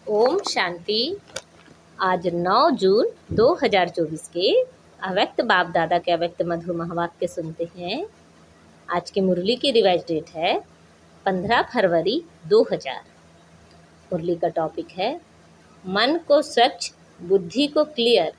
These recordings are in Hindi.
ओम शांति। आज 9 जून 2024 के अव्यक्त बाप दादा के अव्यक्त मधुर महावाक्य सुनते हैं। आज की मुरली की रिवाइज डेट है 15 फरवरी 2000। मुरली का टॉपिक है मन को स्वच्छ, बुद्धि को क्लियर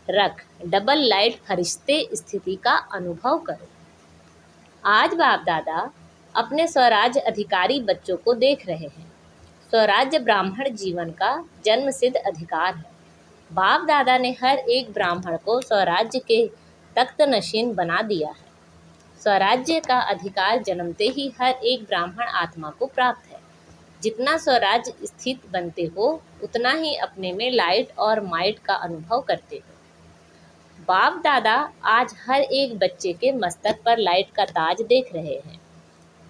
रख, डबल लाइट फरिश्ते स्थिति का अनुभव करो। आज बाप दादा अपने स्वराज्य अधिकारी बच्चों को देख रहे हैं। स्वराज्य ब्राह्मण जीवन का जन्मसिद्ध अधिकार है। बाप दादा ने हर एक ब्राह्मण को स्वराज्य के तख्त नशीन बना दिया है। स्वराज्य का अधिकार जन्मते ही हर एक ब्राह्मण आत्मा को प्राप्त है। जितना स्वराज्य स्थित बनते हो उतना ही अपने में लाइट और माइट का अनुभव करते हो। बाप दादा आज हर एक बच्चे के मस्तक पर लाइट का ताज देख रहे हैं।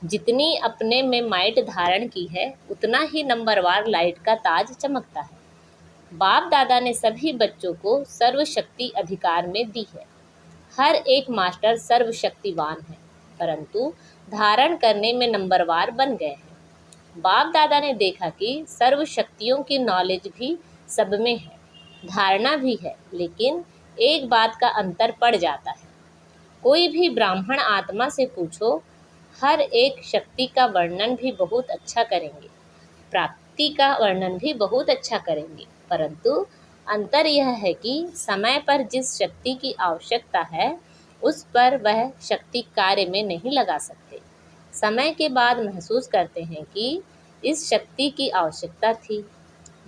जितनी अपने में माइट धारण की है उतना ही नंबरवार लाइट का ताज चमकता है। बाप दादा ने सभी बच्चों को सर्वशक्ति अधिकार में दी है। हर एक मास्टर सर्वशक्तिवान है, परंतु धारण करने में नंबरवार बन गए हैं। बाप दादा ने देखा कि सर्वशक्तियों की नॉलेज भी सब में है, धारणा भी है, लेकिन एक बात का अंतर पड़ जाता है। कोई भी ब्राह्मण आत्मा से पूछो, हर एक शक्ति का वर्णन भी बहुत अच्छा करेंगे, प्राप्ति का वर्णन भी बहुत अच्छा करेंगे, परंतु अंतर यह है कि समय पर जिस शक्ति की आवश्यकता है उस पर वह शक्ति कार्य में नहीं लगा सकते। समय के बाद महसूस करते हैं कि इस शक्ति की आवश्यकता थी।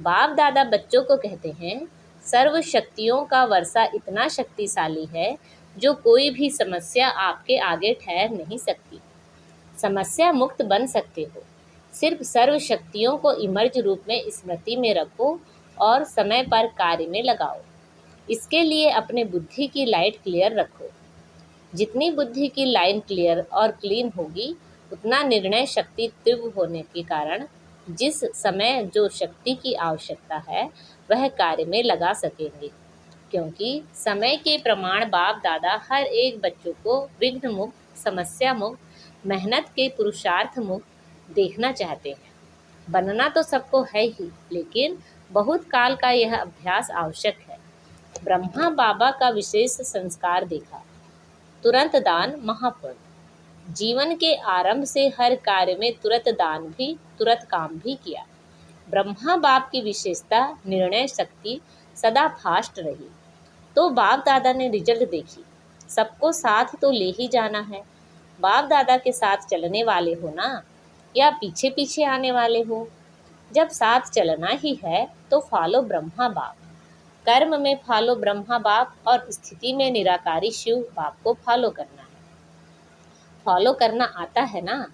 बाप दादा बच्चों को कहते हैं, सर्व शक्तियों का वर्षा इतना शक्तिशाली है जो कोई भी समस्या आपके आगे ठहर नहीं सकती। समस्या मुक्त बन सकते हो। सिर्फ सर्व शक्तियों को इमर्ज रूप में स्मृति में रखो और समय पर कार्य में लगाओ। इसके लिए अपने बुद्धि की लाइट क्लियर रखो। जितनी बुद्धि की लाइन क्लियर और क्लीन होगी उतना निर्णय शक्ति तीव्र होने के कारण जिस समय जो शक्ति की आवश्यकता है वह कार्य में लगा सकेंगे, क्योंकि समय के प्रमाण बाप दादा हर एक बच्चों को विघ्न मुक्त, समस्या मुक्त, मेहनत के पुरुषार्थ मुक्त देखना चाहते हैं। बनना तो सबको है ही, लेकिन बहुत काल का यह अभ्यास आवश्यक है। ब्रह्मा बाबा का विशेष संस्कार देखा, तुरंत दान महापुण्य। जीवन के आरंभ से हर कार्य में तुरंत दान भी, तुरंत काम भी किया। ब्रह्मा बाप की विशेषता निर्णय शक्ति सदा फास्ट रही। तो बाप दादा ने रिजल्ट देखी। सबको साथ तो ले ही जाना है। बाप दादा के साथ चलने वाले हो ना, या पीछे पीछे आने वाले हो? जब साथ चलना ही है तो फॉलो ब्रह्मा बाप। कर्म में फॉलो ब्रह्मा बाप और स्थिति में निराकारी शिव बाप को फॉलो करना है। फॉलो करना आता है ना?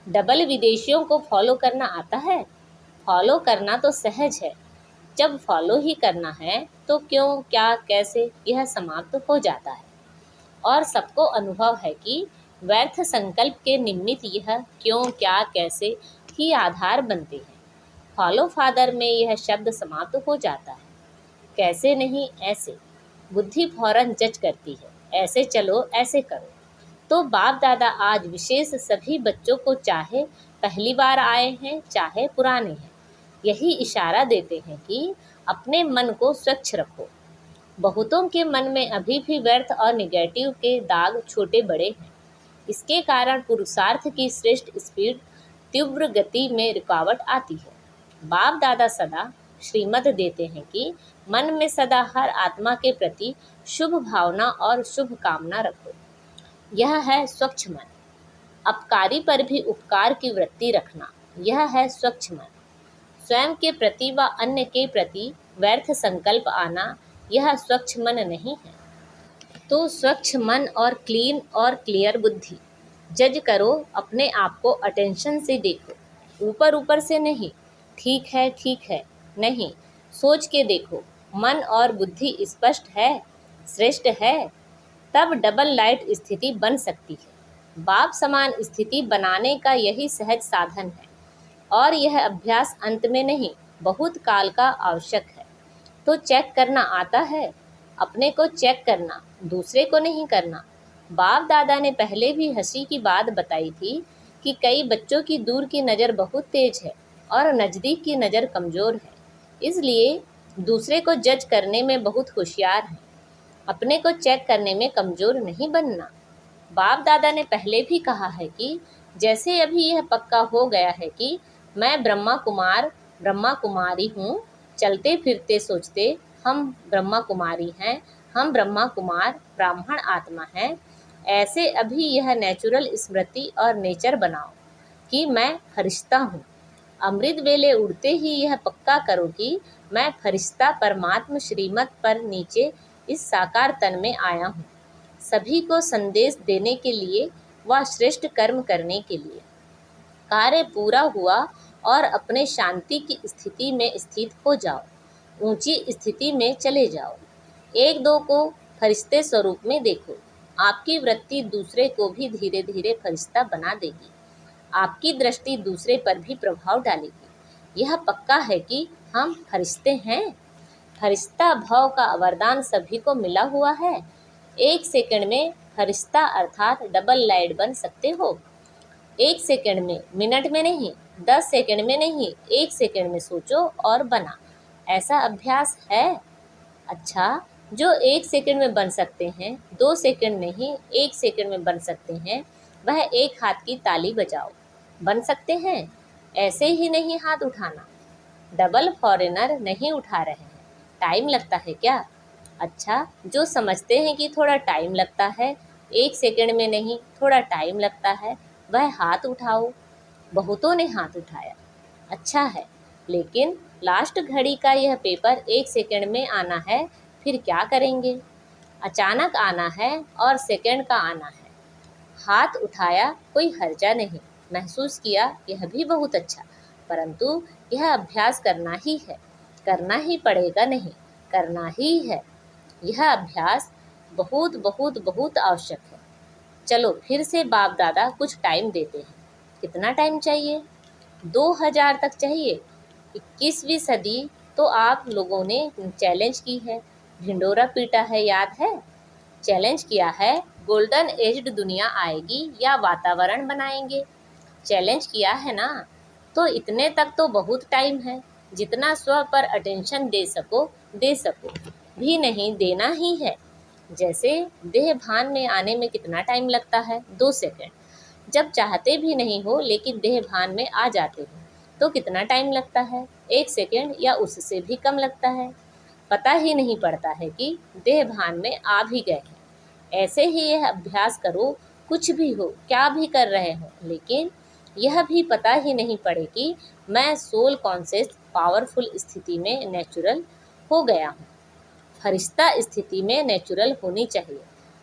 डबल विदेशियों को फॉलो करना आता है? फॉलो करना तो सहज है। जब फॉलो ही करना है तो क्यों, क्या, कैसे, यह समाप्त हो जाता है। और सबको अनुभव है कि व्यर्थ संकल्प के निमित्त यह क्यों, क्या, कैसे ही आधार बनते हैं। फॉलो फादर में यह शब्द समाप्त हो जाता है। कैसे नहीं, ऐसे। बुद्धि फौरन जज करती है, ऐसे चलो, ऐसे करो। तो बाप दादा आज विशेष सभी बच्चों को, चाहे पहली बार आए हैं चाहे पुराने हैं, यही इशारा देते हैं कि अपने मन को स्वच्छ रखो। बहुतों के मन में अभी भी व्यर्थ और निगेटिव के दाग छोटे बड़े हैं। इसके कारण पुरुषार्थ की श्रेष्ठ स्पीड, तीव्र गति में रुकावट आती है। बाप दादा सदा श्रीमत देते हैं कि मन में सदा हर आत्मा के प्रति शुभ भावना और शुभ कामना रखो। यह है स्वच्छ मन। अपकारी पर भी उपकार की वृत्ति रखना, यह है स्वच्छ मन। स्वयं के प्रति व अन्य के प्रति व्यर्थ संकल्प आना, यह स्वच्छ मन नहीं है। तो स्वच्छ मन और क्लीन और क्लियर बुद्धि। जज करो, अपने आप को अटेंशन से देखो, ऊपर ऊपर से नहीं। ठीक है नहीं, सोच के देखो। मन और बुद्धि स्पष्ट है, श्रेष्ठ है, तब डबल लाइट स्थिति बन सकती है। बाप समान स्थिति बनाने का यही सहज साधन है, और यह अभ्यास अंत में नहीं, बहुत काल का आवश्यक है। तो चेक करना आता है, अपने को चेक करना, दूसरे को नहीं करना। बाप दादा ने पहले भी हंसी की बात बताई थी कि कई बच्चों की दूर की नज़र बहुत तेज है और नज़दीक की नज़र कमज़ोर है। इसलिए दूसरे को जज करने में बहुत होशियार हैं, अपने को चेक करने में कमज़ोर नहीं बनना। बाप दादा ने पहले भी कहा है कि जैसे अभी यह पक्का हो गया है कि मैं ब्रह्मा कुमारी हूँ, चलते फिरते सोचते हम ब्रह्मा कुमारी हैं, हम ब्रह्मा कुमार ब्राह्मण आत्मा हैं, ऐसे अभी यह नेचुरल स्मृति और नेचर बनाओ कि मैं फरिश्ता हूँ। अमृत वेले उड़ते ही यह पक्का करो कि मैं फरिश्ता परमात्म श्रीमत पर नीचे इस साकार तन में आया हूँ, सभी को संदेश देने के लिए व श्रेष्ठ कर्म करने के लिए। कार्य पूरा हुआ और अपने शांति की स्थिति में स्थित हो जाओ, ऊंची स्थिति में चले जाओ। एक दो को फरिश्ते स्वरूप में देखो, आपकी वृत्ति दूसरे को भी धीरे धीरे फरिश्ता बना देगी, आपकी दृष्टि दूसरे पर भी प्रभाव डालेगी। यह पक्का है कि हम फरिश्ते हैं। फरिश्ता भाव का वरदान सभी को मिला हुआ है। 1 सेकंड में फरिश्ता अर्थात डबल लाइट बन सकते हो। 1 सेकंड में, मिनट में नहीं, 10 सेकंड में नहीं, 1 सेकंड में सोचो और बना। ऐसा अभ्यास है। अच्छा, जो 1 सेकंड में बन सकते हैं, 2 सेकंड नहीं 1 सेकंड में बन सकते हैं, वह एक हाथ की ताली बजाओ। बन सकते हैं? ऐसे ही नहीं हाथ उठाना। डबल फॉरेनर नहीं उठा रहे हैं, टाइम लगता है क्या? अच्छा, जो समझते हैं कि थोड़ा टाइम लगता है, 1 सेकंड में नहीं थोड़ा टाइम लगता है, वह हाथ उठाओ। बहुतों ने हाथ उठाया, अच्छा है। लेकिन लास्ट घड़ी का यह पेपर 1 सेकंड में आना है, फिर क्या करेंगे? अचानक आना है और सेकंड का आना है। हाथ उठाया, कोई हर्जा नहीं, महसूस किया, यह भी बहुत अच्छा, परंतु यह अभ्यास करना ही है, करना ही पड़ेगा, नहीं करना ही है। यह अभ्यास बहुत बहुत बहुत आवश्यक है। चलो फिर से बाप दादा कुछ टाइम देते हैं। कितना टाइम चाहिए? 2000 तक चाहिए। 21वीं सदी तो आप लोगों ने चैलेंज की है, ढिंडोरा पीटा है, याद है? चैलेंज किया है, गोल्डन एज्ड दुनिया आएगी या वातावरण बनाएंगे। चैलेंज किया है ना, तो इतने तक तो बहुत टाइम है। जितना स्व पर अटेंशन दे सको दे सको, भी नहीं देना ही है। जैसे देह भान में आने में कितना टाइम लगता है? 2 सेकंड। जब चाहते भी नहीं हो लेकिन देह भान में आ जाते हो तो कितना टाइम लगता है? 1 सेकंड या उससे भी कम लगता है। पता ही नहीं पड़ता है कि देह भान में आ भी गए हैं। ऐसे ही यह अभ्यास करो, कुछ भी हो, क्या भी कर रहे हो, लेकिन यह भी पता ही नहीं पड़े कि मैं सोल कॉन्शियस पावरफुल स्थिति में नेचुरल हो गया हूँ। फरिश्ता स्थिति में नेचुरल होनी चाहिए।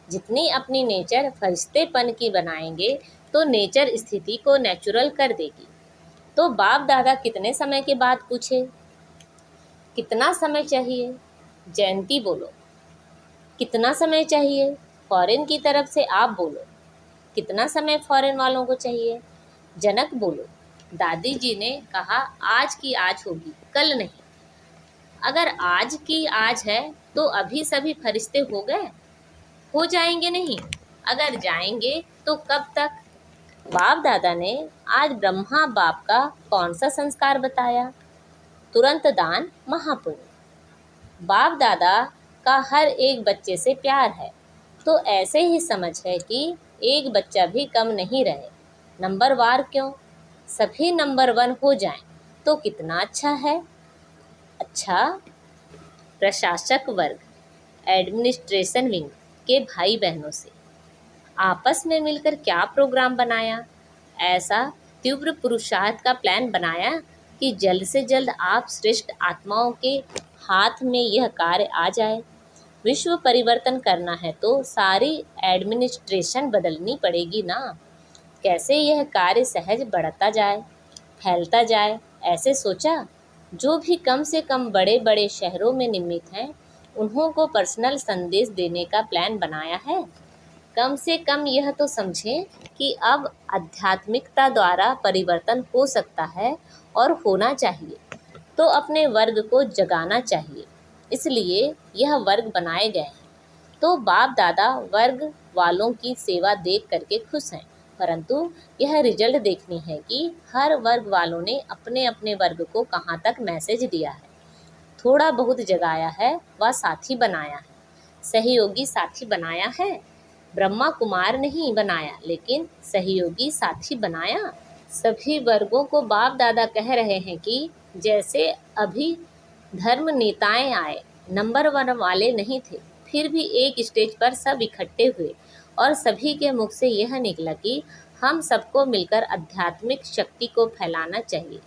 जितनी अपनी नेचर फरिश्तेपन की बनाएंगे तो नेचर स्थिति को नेचुरल कर देगी। तो बाप दादा कितने समय के बाद पूछे, कितना समय चाहिए? जयंती बोलो, कितना समय चाहिए? फॉरेन की तरफ से आप बोलो, कितना समय फॉरेन वालों को चाहिए? जनक बोलो, दादी जी ने कहा आज की आज होगी, कल नहीं। अगर आज की आज है तो अभी सभी फरिश्ते हो गए? हो जाएंगे नहीं। अगर जाएंगे तो कब तक? बाप दादा ने आज ब्रह्मा बाप का कौन सा संस्कार बताया? तुरंत दान महापुण्य। बाप दादा का हर एक बच्चे से प्यार है, तो ऐसे ही समझ है कि एक बच्चा भी कम नहीं रहे। नंबरवार क्यों? सभी नंबर 1 हो जाएं तो कितना अच्छा है। अच्छा, प्रशासक वर्ग, एडमिनिस्ट्रेशन विंग के भाई बहनों से आपस में मिलकर क्या प्रोग्राम बनाया? ऐसा तीव्र पुरुषार्थ का प्लान बनाया कि जल्द से जल्द आप श्रेष्ठ आत्माओं के हाथ में यह कार्य आ जाए। विश्व परिवर्तन करना है तो सारी एडमिनिस्ट्रेशन बदलनी पड़ेगी ना। कैसे यह कार्य सहज बढ़ता जाए, फैलता जाए, ऐसे सोचा। जो भी कम से कम बड़े बड़े शहरों में निमित हैं, उन्हों को पर्सनल संदेश देने का प्लान बनाया है। कम से कम यह तो समझें कि अब आध्यात्मिकता द्वारा परिवर्तन हो सकता है और होना चाहिए, तो अपने वर्ग को जगाना चाहिए। इसलिए यह वर्ग बनाए गए हैं। तो बाप दादा वर्ग वालों की सेवा देख करके खुश हैं, परंतु यह रिजल्ट देखनी है कि हर वर्ग वालों ने अपने अपने वर्ग को कहाँ तक मैसेज दिया है। थोड़ा बहुत जगाया है व साथी बनाया है। सहयोगी साथी बनाया है, ब्रह्मा कुमार नहीं बनाया, लेकिन सहयोगी साथी बनाया। सभी वर्गों को बाप दादा कह रहे हैं कि जैसे अभी धर्म नेताएं आए, नंबर 1 वाले नहीं थे, फिर भी एक स्टेज पर सब इकट्ठे हुए और सभी के मुख से यह निकला कि हम सबको मिलकर आध्यात्मिक शक्ति को फैलाना चाहिए।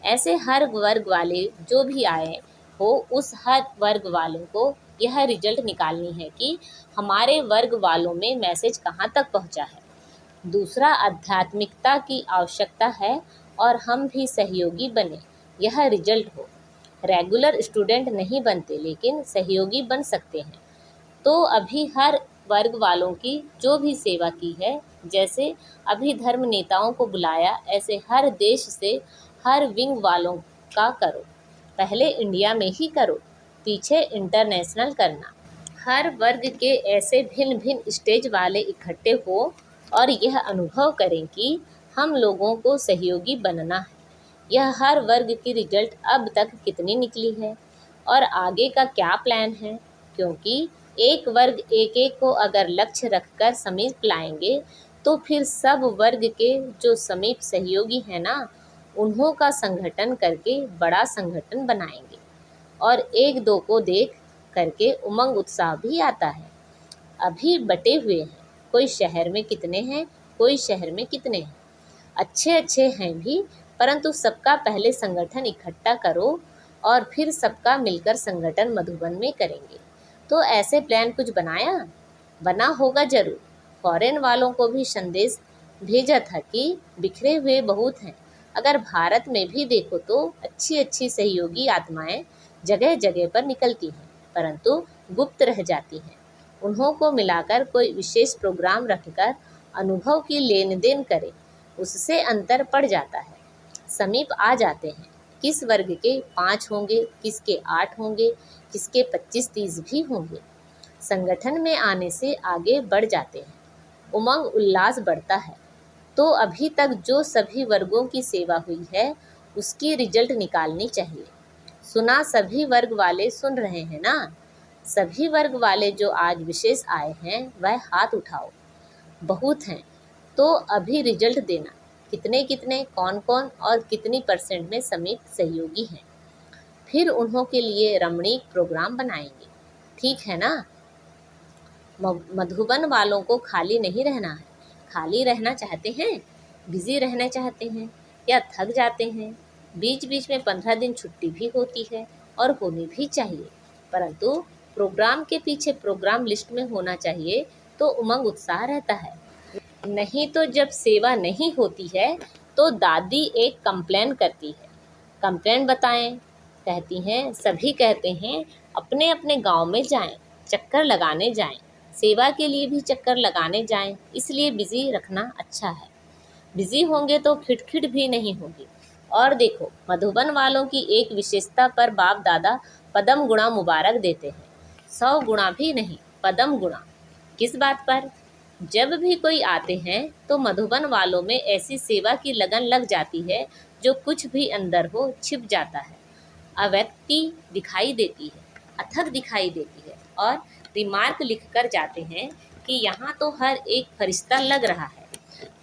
ऐसे हर वर्ग वाले जो भी आए हो, उस हर वर्ग वालों को यह रिजल्ट निकालनी है कि हमारे वर्ग वालों में मैसेज कहाँ तक पहुँचा है। दूसरा, आध्यात्मिकता की आवश्यकता है और हम भी सहयोगी बने, यह रिजल्ट हो। रेगुलर स्टूडेंट नहीं बनते, लेकिन सहयोगी बन सकते हैं। तो अभी हर वर्ग वालों की जो भी सेवा की है, जैसे अभी धर्म नेताओं को बुलाया, ऐसे हर देश से हर विंग वालों का करो। पहले इंडिया में ही करो, पीछे इंटरनेशनल करना। हर वर्ग के ऐसे भिन्न भिन्न स्टेज वाले इकट्ठे हो और यह अनुभव करें कि हम लोगों को सहयोगी बनना है। यह हर वर्ग की रिजल्ट अब तक कितनी निकली है और आगे का क्या प्लान है, क्योंकि एक वर्ग एक एक को अगर लक्ष्य रखकर समीप लाएंगे तो फिर सब वर्ग के जो समीप सहयोगी हैं ना, उन्हों का संगठन करके बड़ा संगठन बनाएंगे और एक दो को देख करके उमंग उत्साह भी आता है। अभी बटे हुए हैं, कोई शहर में कितने हैं, कोई शहर में कितने हैं, अच्छे हैं भी, परंतु सबका पहले संगठन इकट्ठा करो और फिर सबका मिलकर संगठन मधुबन में करेंगे। तो ऐसे प्लान कुछ बना होगा जरूर। फॉरेन वालों को भी संदेश भेजा था कि बिखरे हुए बहुत हैं। अगर भारत में भी देखो तो अच्छी सहयोगी आत्माएं जगह जगह पर निकलती हैं, परंतु गुप्त रह जाती हैं। उन्हों को मिलाकर कोई विशेष प्रोग्राम रखकर अनुभव की लेन देन करें, उससे अंतर पड़ जाता है, समीप आ जाते हैं। किस वर्ग के 5 होंगे, किसके 8 होंगे, किसके 25-30 भी होंगे। संगठन में आने से आगे बढ़ जाते हैं, उमंग उल्लास बढ़ता है। तो अभी तक जो सभी वर्गों की सेवा हुई है, उसकी रिजल्ट निकालनी चाहिए। सुना सभी वर्ग वाले सुन रहे हैं ना? सभी वर्ग वाले जो आज विशेष आए हैं वह हाथ उठाओ। बहुत हैं तो अभी रिजल्ट देना, कितने कौन और कितनी % में समीप सहयोगी हैं। फिर उन्हों के लिए रमणीक प्रोग्राम बनाएंगे, ठीक है ना? मधुबन वालों को खाली नहीं रहना है। खाली रहना चाहते हैं, बिजी रहना चाहते हैं या थक जाते हैं, बीच बीच में 15 दिन छुट्टी भी होती है और होनी भी चाहिए, परंतु प्रोग्राम के पीछे प्रोग्राम लिस्ट में होना चाहिए तो उमंग उत्साह रहता है। नहीं तो जब सेवा नहीं होती है तो दादी एक कंप्लेन करती है। कंप्लेन बताएं, कहती हैं सभी कहते हैं अपने अपने गांव में जाएं, चक्कर लगाने जाएं, सेवा के लिए भी चक्कर लगाने जाएं, इसलिए बिजी रखना अच्छा है। बिजी होंगे तो खिटखिट भी नहीं होगी। और देखो, मधुबन वालों की एक विशेषता पर बाप दादा पदम गुणा मुबारक देते हैं, 100 गुणा भी नहीं, पदम गुणा। किस बात पर? जब भी कोई आते हैं तो मधुबन वालों में ऐसी सेवा की लगन लग जाती है जो कुछ भी अंदर हो छिप जाता है, अव्यक्ति दिखाई देती है, अथक दिखाई देती है और रिमार्क लिख कर जाते हैं कि यहाँ तो हर एक फरिश्ता लग रहा है।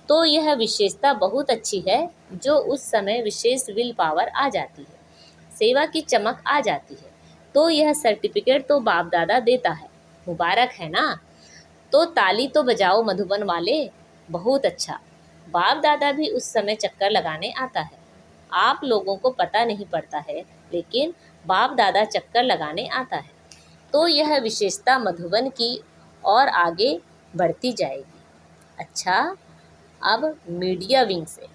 तो यह विशेषता बहुत अच्छी है, जो उस समय विशेष विल पावर आ जाती है, सेवा की चमक आ जाती है। तो यह सर्टिफिकेट तो बाप दादा देता है, मुबारक है ना? तो ताली तो बजाओ मधुबन वाले, बहुत अच्छा। बाप दादा भी उस समय चक्कर लगाने आता है, आप लोगों को पता नहीं पड़ता है, लेकिन बाप दादा चक्कर लगाने आता है। तो यह विशेषता मधुबन की और आगे बढ़ती जाएगी। अच्छा, अब मीडिया विंग से।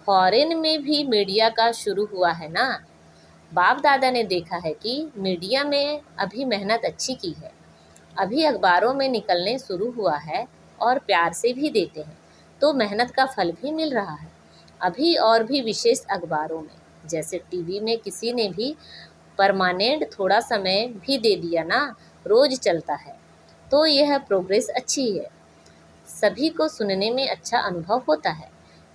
फॉरेन में भी मीडिया का शुरू हुआ है ना? बाप दादा ने देखा है कि मीडिया में अभी मेहनत अच्छी की है, अभी अखबारों में निकलने शुरू हुआ है और प्यार से भी देते हैं, तो मेहनत का फल भी मिल रहा है। अभी और भी विशेष अखबारों में, जैसे टीवी में किसी ने भी परमानेंट थोड़ा समय भी दे दिया ना, रोज चलता है, तो यह प्रोग्रेस अच्छी है, सभी को सुनने में अच्छा अनुभव होता है।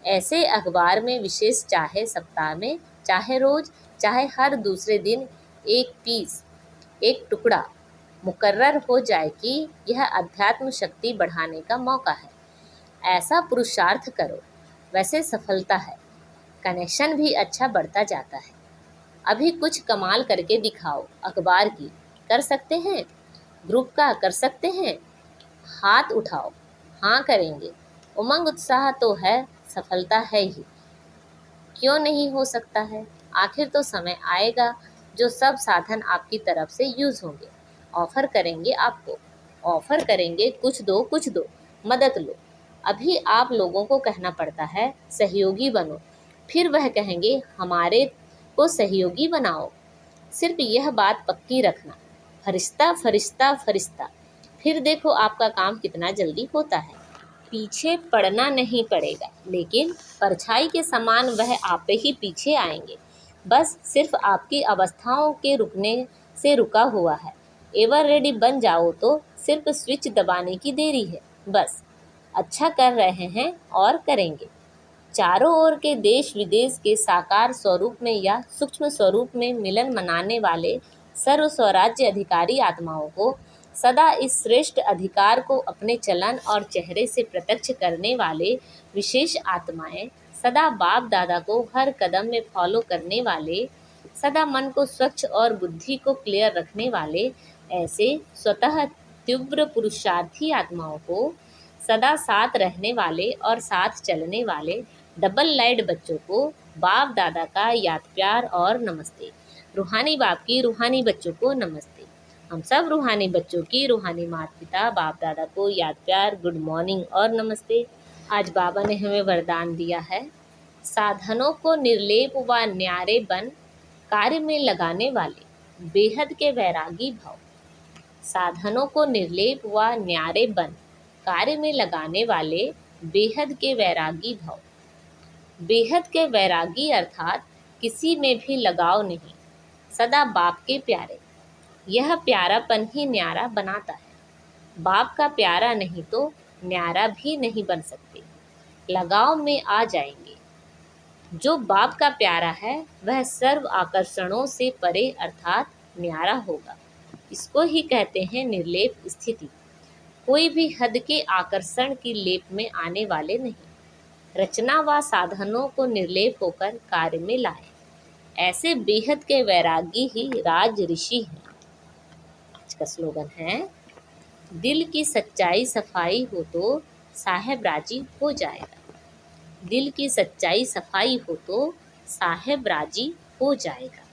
ऐसे अखबार में विशेष, चाहे सप्ताह में, चाहे रोज, चाहे हर दूसरे दिन, एक पीस, एक टुकड़ा मुकर्रर हो जाए कि यह अध्यात्म शक्ति बढ़ाने का मौका है। ऐसा पुरुषार्थ करो, वैसे सफलता है, कनेक्शन भी अच्छा बढ़ता जाता है। अभी कुछ कमाल करके दिखाओ, अखबार की कर सकते हैं, ग्रुप का कर सकते हैं, हाथ उठाओ, हाँ करेंगे। उमंग उत्साह तो है, सफलता है ही, क्यों नहीं हो सकता है। आखिर तो समय आएगा जो सब साधन आपकी तरफ से यूज होंगे। ऑफर करेंगे आपको, ऑफर करेंगे, कुछ दो, मदद लो। अभी आप लोगों को कहना पड़ता है सहयोगी बनो, फिर वह कहेंगे हमारे को सहयोगी बनाओ। सिर्फ यह बात पक्की रखना, फरिश्ता फरिश्ता फरिश्ता, फिर देखो आपका काम कितना जल्दी होता है। पीछे पड़ना नहीं पड़ेगा, लेकिन परछाई के समान वह आप ही पीछे आएंगे। बस सिर्फ आपकी अवस्थाओं के रुकने से रुका हुआ है। एवर रेडी बन जाओ तो सिर्फ स्विच दबाने की देरी है। बस अच्छा कर रहे हैं और करेंगे। चारों ओर के देश विदेश के साकार स्वरूप में या सूक्ष्म स्वरूप में मिलन मनाने वाले सर्व स्वराज्य अधिकारी आत्माओं को, सदा इस श्रेष्ठ अधिकार को अपने चलन और चेहरे से प्रत्यक्ष करने वाले विशेष आत्माएं, सदा बाप दादा को हर कदम में फॉलो करने वाले, सदा मन को स्वच्छ और बुद्धि को क्लियर रखने वाले, ऐसे स्वतः तीव्र पुरुषार्थी आत्माओं को, सदा साथ रहने वाले और साथ चलने वाले डबल लाइट बच्चों को बाप दादा का याद प्यार और नमस्ते। रूहानी बाप की रूहानी बच्चों को नमस्ते। हम सब रूहानी बच्चों की रूहानी माता पिता बाप दादा को याद प्यार, गुड मॉर्निंग और नमस्ते। आज बाबा ने हमें वरदान दिया है, साधनों को निर्लेप व न्यारे बन कार्य में लगाने वाले बेहद के वैरागी भाव। साधनों को निर्लेप व न्यारे बन कार्य में लगाने वाले बेहद के वैरागी भाव। बेहद के वैरागी अर्थात किसी में भी लगाव नहीं, सदा बाप के प्यारे। यह प्यारापन ही न्यारा बनाता है। बाप का प्यारा नहीं तो न्यारा भी नहीं बन सकते, लगाव में आ जाएंगे। जो बाप का प्यारा है वह सर्व आकर्षणों से परे अर्थात न्यारा होगा। इसको ही कहते हैं निर्लेप स्थिति। कोई भी हद के आकर्षण की लेप में आने वाले नहीं। रचना व साधनों को निर्लेप होकर कार्य में लाए, ऐसे बेहद के वैरागी ही राज ऋषि हैं। आज का स्लोगन है, दिल की सच्चाई सफाई हो तो साहेब राजी हो जाएगा। दिल की सच्चाई सफाई हो तो साहेब राजी हो जाएगा।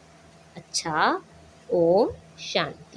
अच्छा, ओम शांति।